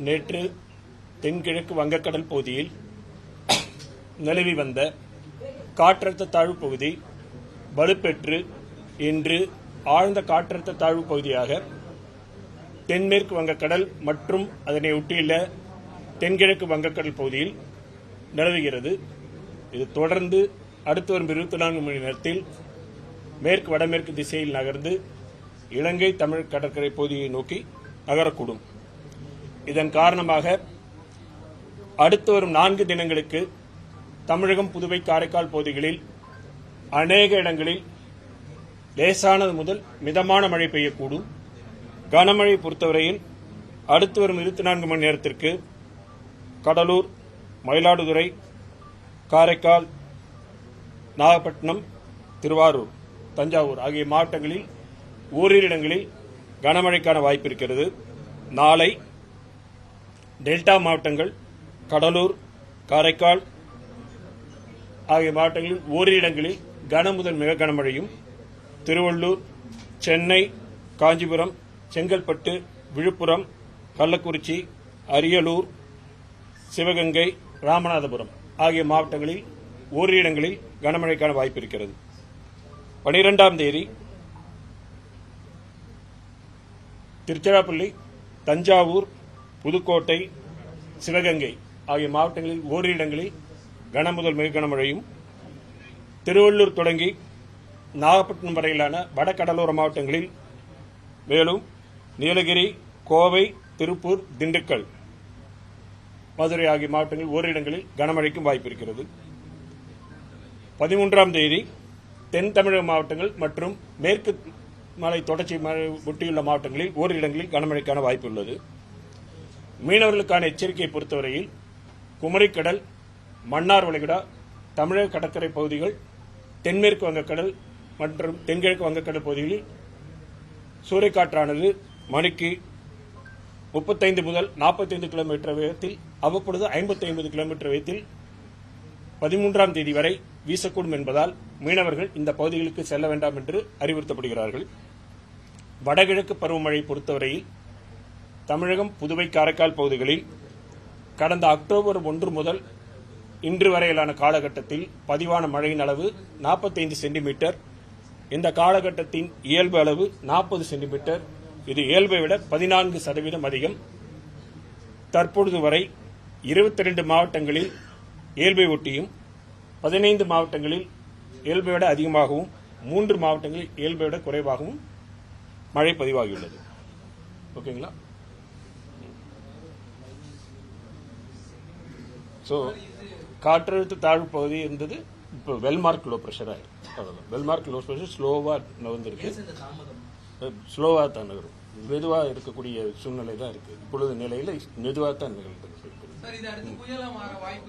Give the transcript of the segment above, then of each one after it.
நேற்று தென்கிழக்கு வங்கக்கடல் பகுதியில் நிலவி வந்த காற்றழுத்த தாழ்வு பகுதி வலுப்பெற்று இன்று ஆழ்ந்த காற்றழுத்த தாழ்வு பகுதியாக தென்மேற்கு வங்கக்கடல் மற்றும் அதனை ஒட்டியுள்ள தென்கிழக்கு வங்கக்கடல் பகுதியில் நிலவுகிறது. இது தொடர்ந்து அடுத்து வரும் 24 மணி நேரத்தில் மேற்கு வடமேற்கு திசையில் நகர்ந்து இலங்கை தமிழ் கடற்கரை பகுதியை நோக்கி நகரக்கூடும். இதன் காரணமாக அடுத்து வரும் 4 தினங்களுக்கு தமிழகம், புதுவை, காரைக்கால் பகுதிகளில் அநேக இடங்களில் லேசானது முதல் மிதமான மழை பெய்யக்கூடும். கனமழை பொறுத்தவரையில் அடுத்து வரும் 24 மணி நேரத்திற்கு கடலூர், மயிலாடுதுறை, காரைக்கால், நாகப்பட்டினம், திருவாரூர், தஞ்சாவூர் ஆகிய மாவட்டங்களில் ஓரிரு இடங்களில் கனமழைக்கான வாய்ப்பு இருக்கிறது. நாளை டெல்டா மாவட்டங்கள், கடலூர், காரைக்கால் ஆகிய மாவட்டங்களில் ஓரிரு இடங்களில் கன முதல் மிக கனமழையும், திருவள்ளூர், சென்னை, காஞ்சிபுரம், செங்கல்பட்டு, விழுப்புரம், கள்ளக்குறிச்சி, அரியலூர், சிவகங்கை, ராமநாதபுரம் ஆகிய மாவட்டங்களில் ஓரிரு இடங்களில் கனமழைக்கான வாய்ப்பு இருக்கிறது. 12ஆம் தேதி திருச்சிராப்பள்ளி, தஞ்சாவூர், புதுக்கோட்டை, சிவகங்கை ஆகிய மாவட்டங்களில் ஓரிரு இடங்களில் கன முதல் மிக கனமழையும், திருவள்ளூர் தொடங்கி நாகப்பட்டினம் வரையிலான வடகடலோர மாவட்டங்களில், மேலும் நீலகிரி, கோவை, திருப்பூர், திண்டுக்கல், மதுரை ஆகிய மாவட்டங்களில் ஓரிரு இடங்களில் கனமழைக்கும் வாய்ப்பு இருக்கிறது. 13ஆம் தேதி தென் தமிழக மாவட்டங்கள் மற்றும் மேற்கு மலை தொடர்ச்சி ஒட்டியுள்ள மாவட்டங்களில் ஓரிரு இடங்களில் கனமழைக்கான வாய்ப்பு உள்ளது. மீனவர்களுக்கான எச்சரிக்கையை பொறுத்தவரையில் குமரிக்கடல், மன்னார் வளைகுடா, தமிழக கடற்கரை பகுதிகள், தென்மேற்கு வங்கக்கடல் மற்றும் தென்கிழக்கு வங்கக்கடல் பகுதிகளில் சூறைக்காற்றானது மணிக்கு 35 முதல் 45 கிலோமீட்டர் வேகத்தில், அவ்வப்பொழுது 50-50 கிலோமீட்டர் வேகத்தில் 13ஆம் தேதி வரை வீசக்கூடும் என்பதால் மீனவர்கள் இந்த பகுதிகளுக்கு செல்ல வேண்டாம் என்று அறிவுறுத்தப்படுகிறார்கள். வடகிழக்கு பருவமழை பொறுத்தவரையில் தமிழகம், புதுவை, காரைக்கால் பகுதிகளில் கடந்த அக்டோபர் 1 முதல் இன்று வரையிலான காலகட்டத்தில் பதிவான மழையின் அளவு 45 சென்டிமீட்டர். இந்த காலகட்டத்தின் இயல்பு அளவு 40 சென்டிமீட்டர். இது இயல்பை விட 14% அதிகம். தற்பொழுது வரை 22 மாவட்டங்களில் இயல்பை ஒட்டியும், 15 மாவட்டங்களில் இயல்பை விட அதிகமாகவும், 3 மாவட்டங்களில் இயல்பை விட குறைவாகவும் மழை பதிவாகியுள்ளது. ஓகேங்களா? ஸோ காற்றழுத்த தாழ்வு பகுதி இருந்தது, இப்போ வெல்மார்க் லோ ப்ரெஷராக இருக்கு. அவ்வளோதான். வெல்மார்க் லோ ப்ரெஷர் ஸ்லோவாக நகர்ந்துருக்கு. ஸ்லோவாக தான் நகரும், மெதுவாக இருக்கக்கூடிய சூழ்நிலை தான் இருக்கு. இப்பொழுது நிலையில் மெதுவாக தான் நிகழ்ந்து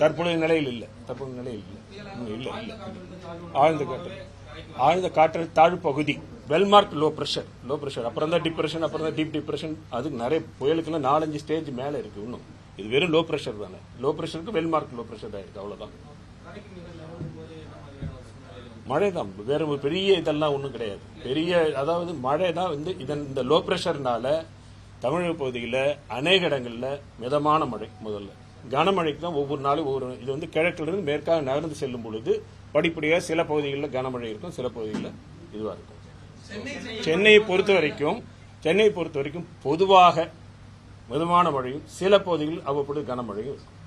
தற்பொழுது நிலையில் இல்லை. ஆழ்ந்த காற்றழுத்த தாழ்வு பகுதி வெல்மார்க் லோ ப்ரெஷர் அப்புறம் தான் டிப்ரெஷன், அப்புறம் தான் டீப் டிப்ரெஷன். அது நிறைய புயலுக்குலாம் 4-5 ஸ்டேஜ் மேலே இருக்கு. இன்னும் இது வெறும் லோ ப்ரெஷர் தானே. லோ ப்ரெஷருக்கு வெல்மார்க் லோ ப்ரெஷர் தான் இருக்கு. அவ்வளவுதான். மழை தான், வேற ஒரு பெரிய இதெல்லாம் ஒன்றும் கிடையாது. அதாவது மழை தான் இந்த லோ ப்ரெஷர்னால தமிழக பகுதியில் அநேக இடங்களில் மிதமான மழை, முதல்ல கனமழைக்கு தான் ஒவ்வொரு நாளும் இது கிழக்கிலிருந்து மேற்காக நகர்ந்து செல்லும் பொழுது படிப்படியாக சில பகுதிகளில் கனமழை இருக்கும், சில பகுதிகளில் இதுவாக இருக்கும். சென்னையை பொறுத்த வரைக்கும் பொதுவாக மிதமான மழையும், சில பகுதிகளில் அவ்வப்பொழுது கனமழையும் இருக்கும்.